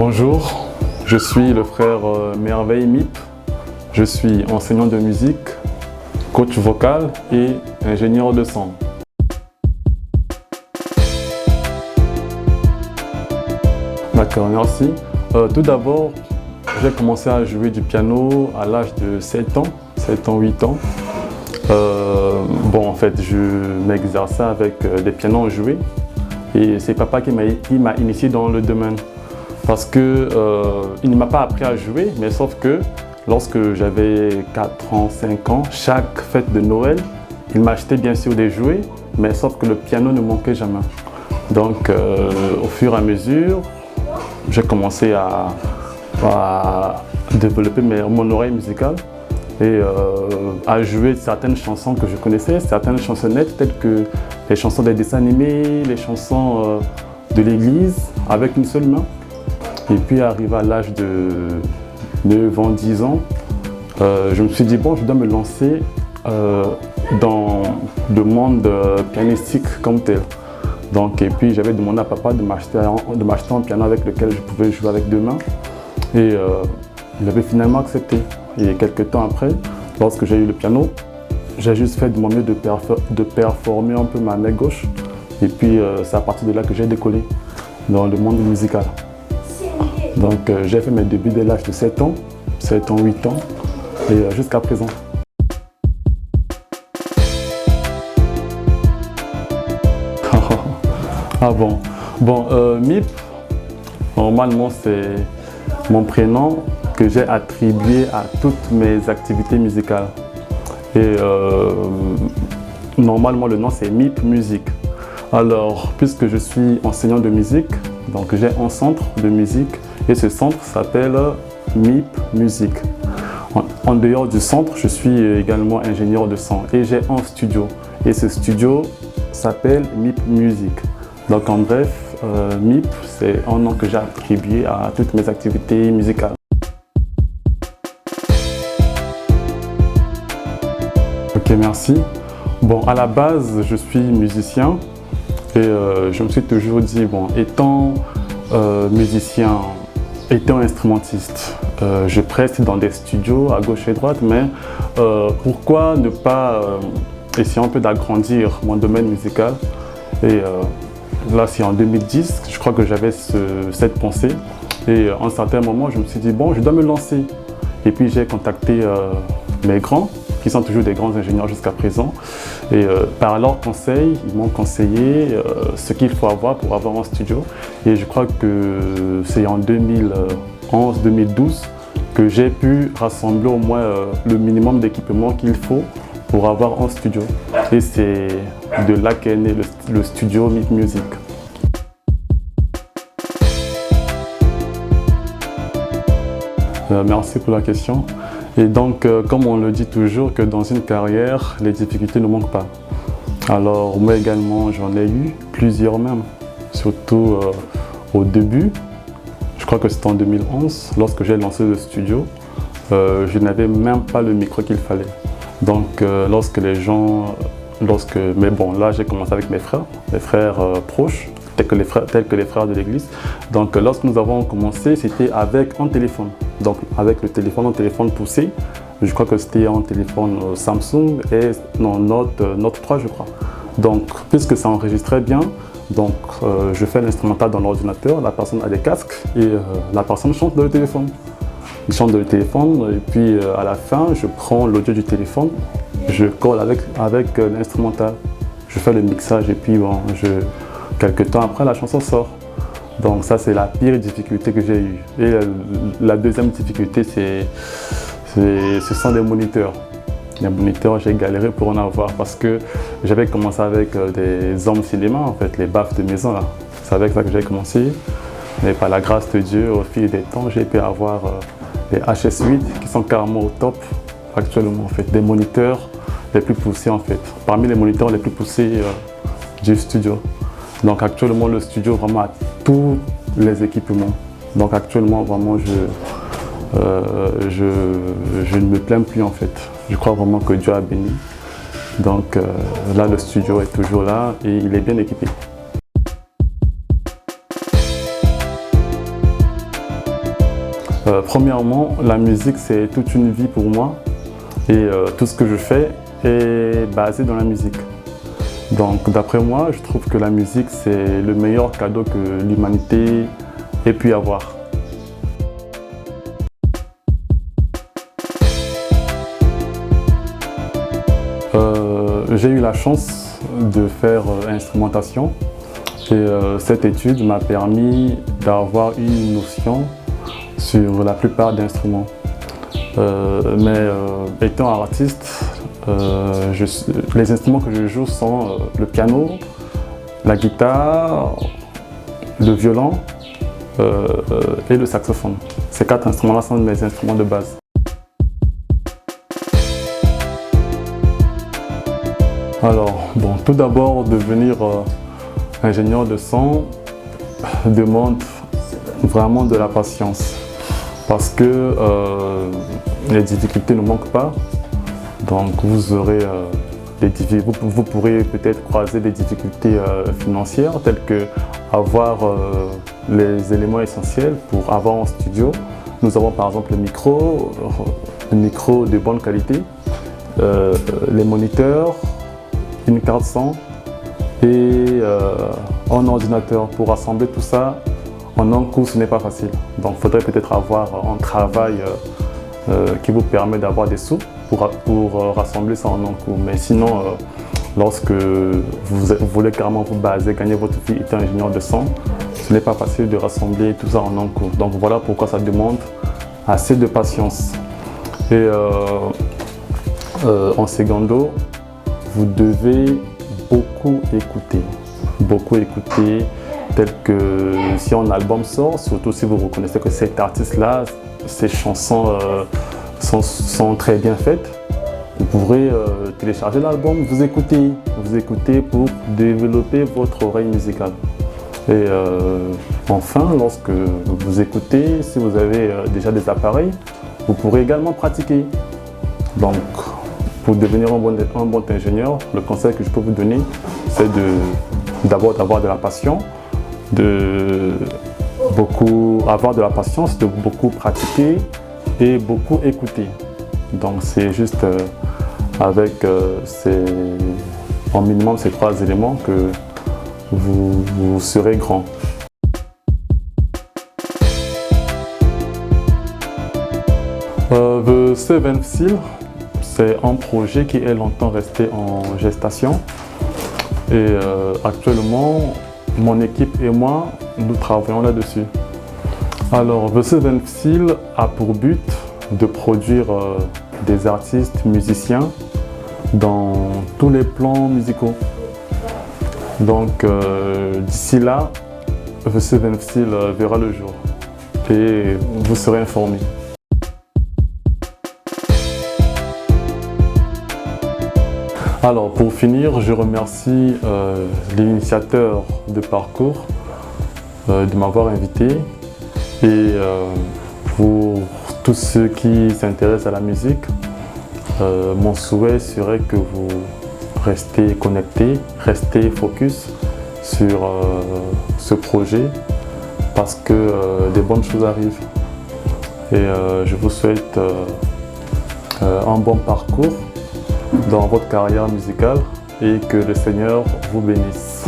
Bonjour, je suis le frère Merveille Mip. Je suis enseignant de musique, coach vocal et ingénieur de son. D'accord, merci. Tout d'abord, j'ai commencé à jouer du piano à l'âge de 7 ans, 8 ans. En fait, je m'exerçais avec des pianos joués et c'est papa qui m'a initié dans le domaine. Parce que il ne m'a pas appris à jouer, mais sauf que lorsque j'avais 4 ans, 5 ans, chaque fête de Noël, il m'achetait bien sûr des jouets, mais sauf que le piano ne manquait jamais. Donc au fur et à mesure, j'ai commencé à développer mon oreille musicale et à jouer certaines chansons que je connaissais, certaines chansonnettes telles que les chansons des dessins animés, les chansons de l'église avec une seule main. Et puis arrivé à l'âge de 9 ans, 10 ans, je me suis dit bon, je dois me lancer dans le monde pianistique comme tel. Donc, et puis j'avais demandé à papa de m'acheter un piano avec lequel je pouvais jouer avec deux mains. Et il avait finalement accepté. Et quelques temps après, lorsque j'ai eu le piano, j'ai juste fait de mon mieux de performer un peu ma main gauche. Et puis c'est à partir de là que j'ai décollé dans le monde musical. Donc j'ai fait mes débuts dès l'âge de 7 ans, 8 ans et jusqu'à présent. Ah bon. Mip, normalement c'est mon prénom que j'ai attribué à toutes mes activités musicales. Et normalement le nom c'est Mip Musique. Alors, puisque je suis enseignant de musique, donc j'ai un centre de musique et ce centre s'appelle Mip Musique. En dehors du centre, je suis également ingénieur de son et j'ai un studio. Et ce studio s'appelle Mip Musique. Donc en bref, Mip, c'est un nom que j'ai attribué à toutes mes activités musicales. Ok, merci. Bon, à la base, je suis musicien. Et je me suis toujours dit, bon, étant musicien, étant instrumentiste, je preste dans des studios à gauche et droite, mais pourquoi ne pas essayer un peu d'agrandir mon domaine musical? Et là, c'est en 2010, je crois que j'avais cette pensée. Et à un certain moment, je me suis dit, bon, je dois me lancer. Et puis j'ai contacté mes grands, qui sont toujours des grands ingénieurs jusqu'à présent. Et par leurs conseils, ils m'ont conseillé ce qu'il faut avoir pour avoir un studio. Et je crois que c'est en 2011-2012 que j'ai pu rassembler au moins le minimum d'équipement qu'il faut pour avoir un studio. Et c'est de là qu'est né le studio Mip Music. Merci pour la question. Et donc, comme on le dit toujours, que dans une carrière, les difficultés ne manquent pas. Alors, moi également, j'en ai eu plusieurs même, surtout au début. Je crois que c'était en 2011, lorsque j'ai lancé le studio, je n'avais même pas le micro qu'il fallait. Donc, mais bon, là, j'ai commencé avec mes frères proches, tels que les frères de l'église. Donc, lorsque nous avons commencé, c'était avec un téléphone. Donc, avec un téléphone poussé. Je crois que c'était un téléphone Samsung et Note 3, je crois. Donc, puisque ça enregistrait bien, donc je fais l'instrumental dans l'ordinateur, la personne a des casques et la personne chante dans le téléphone. Il chante dans le téléphone et puis à la fin, je prends l'audio du téléphone, je colle avec l'instrumental. Je fais le mixage et puis bon, quelques temps après, la chanson sort. Donc ça, c'est la pire difficulté que j'ai eue. Et la deuxième difficulté, ce sont des moniteurs. Les moniteurs, j'ai galéré pour en avoir parce que j'avais commencé avec des hommes cinéma, en fait, les baffes de maison là. C'est avec ça que j'ai commencé. Mais par la grâce de Dieu, au fil des temps, j'ai pu avoir les HS8 qui sont carrément au top actuellement, en fait. Des moniteurs les plus poussés, en fait. Parmi les moniteurs les plus poussés du studio. Donc actuellement, le studio vraiment a tous les équipements. Donc actuellement, vraiment, je ne me plains plus en fait. Je crois vraiment que Dieu a béni. Donc là, le studio est toujours là et il est bien équipé. Premièrement, la musique c'est toute une vie pour moi et tout ce que je fais est basé dans la musique. Donc d'après moi, je trouve que la musique c'est le meilleur cadeau que l'humanité ait pu avoir. J'ai eu la chance de faire instrumentation et cette étude m'a permis d'avoir une notion sur la plupart d'instruments. Étant artiste, les instruments que je joue sont le piano, la guitare, le violon et le saxophone. Ces 4 instruments-là sont mes instruments de base. Alors, bon, tout d'abord, devenir ingénieur de son demande vraiment de la patience parce que les difficultés ne manquent pas. Donc, vous aurez vous pourrez peut-être croiser des difficultés financières telles que avoir les éléments essentiels pour avoir un studio. Nous avons par exemple le micro de bonne qualité, les moniteurs, une carte son et un ordinateur. Pour assembler tout ça en un coup, ce n'est pas facile. Donc il faudrait peut-être avoir un travail qui vous permet d'avoir des sous pour rassembler ça en un coup. Mais sinon, lorsque vous voulez carrément vous baser, gagner votre vie étant ingénieur de son, ce n'est pas facile de rassembler tout ça en un coup. Donc voilà pourquoi ça demande assez de patience. Et en secondo, vous devez beaucoup écouter, tel que si un album sort, surtout si vous reconnaissez que cet artiste-là, ses chansons sont très bien faites, vous pourrez télécharger l'album, vous écoutez pour développer votre oreille musicale. Et enfin, lorsque vous écoutez, si vous avez déjà des appareils, vous pourrez également pratiquer. Donc, pour devenir un bon ingénieur, le conseil que je peux vous donner, c'est d'abord d'avoir de la passion, avoir de la patience, de beaucoup pratiquer et beaucoup écouter. Donc c'est juste avec en minimum ces 3 éléments que vous serez grand. The Seventh Seal, c'est un projet qui est longtemps resté en gestation et actuellement mon équipe et moi nous travaillons là-dessus. Alors The Seventh Seal a pour but de produire des artistes musiciens dans tous les plans musicaux. Donc d'ici là, The Seventh Seal verra le jour et vous serez informés. Alors pour finir, je remercie l'initiateur de parcours de m'avoir invité et pour tous ceux qui s'intéressent à la musique, mon souhait serait que vous restez connectés, restez focus sur ce projet parce que des bonnes choses arrivent et je vous souhaite un bon parcours dans votre carrière musicale et que le Seigneur vous bénisse.